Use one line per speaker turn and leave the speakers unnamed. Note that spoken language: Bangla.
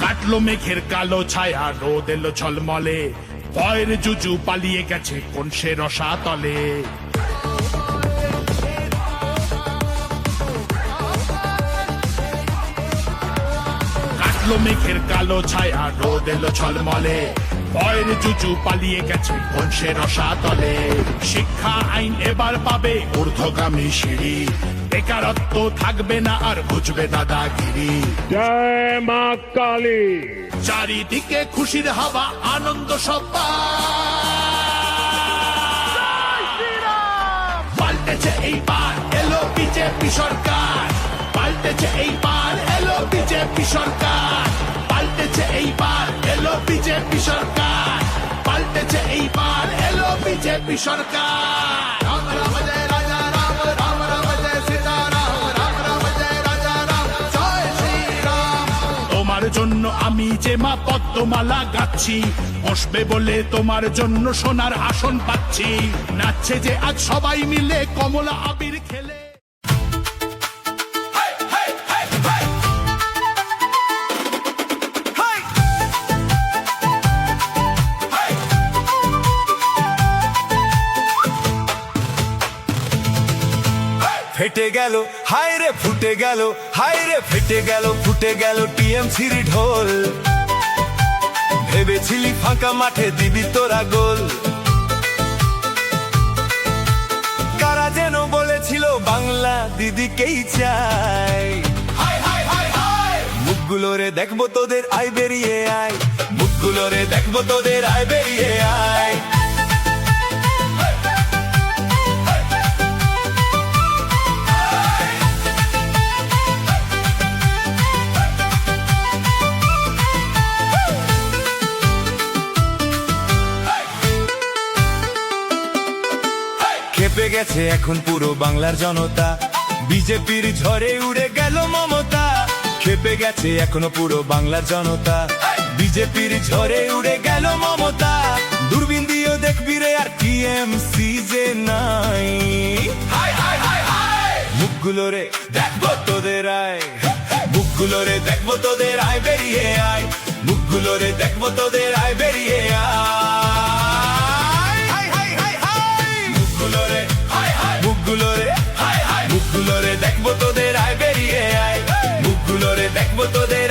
কাটলো মেঘের কালো ছায়া, রোদ এলো ঝলমলে, ভয়ের জুজু পালিয়ে গেছে কোন সে রসা তলে। কাটলো মেঘের কালো ছায়া, রোদ এলো ঝলমলে, ভয়ের জুজু পালিয়ে গেছে কোন সে রসা তলে। শিক্ষা আইন এবার পাবে ঊর্ধ্বগামী সিঁড়ি, বেকারত্ব থাকবে না আর বুঝবে দাদাগিরি।
জয় মা কালী।
চারিদিকে খুশির হাওয়া, আনন্দ সব্বা। পাল্টেছে এইবার এলো বিজেপি সরকার, পাল্টেছে এইবার এলো বিজেপি সরকার, পাল্টেছে এইবার এলো বিজেপি সরকার, পাল্টেছে এইবার এলো বিজেপি সরকার। রাম রাম জয় রাজা রাম, রাম রাম জয় সীতারাম, রাম রাম জয় রাজা রাম, জয় শ্রীরাম। তোমার জন্য আমি যে মা পদ্মমালা গাচ্ছি, বসবে বলে তোমার জন্য সোনার আসন পাচ্ছি। নাচছে যে আজ সবাই মিলে কমলা আবির খেলে।
ফেটে গেল হায় রে ফুটে গেল, হায় রে ফেটে গেল ফুটে গেল টিএমসির ঢোল। ভেবেছিলি ফাঁকা মাঠে দিবি তোরা গোল, কারা যেন বলেছিল বাংলা দিদিকেই চাই। মুখগুলো রে দেখবো তোদের আয় বেরিয়ে আয়, মুখগুলো রে দেখবো তোদের আয় বেরিয়ে আয়। খেপে গেছে এখন পুরো বাংলার জনতা, বিজেপির ঝড়ে উড়ে গেল মমতা। খেপে গেছে এখনো পুরো বাংলার জনতা, বিজেপির ঝড়ে উড়ে গেল মমতা। দূরবীন দিয়েও দেখবি রে আর টিএমসি যে নাই। মুখগুলো রে দেখবো তোদের আয়, মুখগুলো রে দেখবো তোদের আয় বেরিয়ে আয়, মুখগুলো রে দেখবো তোদের আয় বেরিয়ে আয়। মুখগুলো রে মুখগুলো রে মুখগুলো রে দেখবো তোদের আয় বেরিয়ে আয়, মুখগুলো রে দেখবো তোদের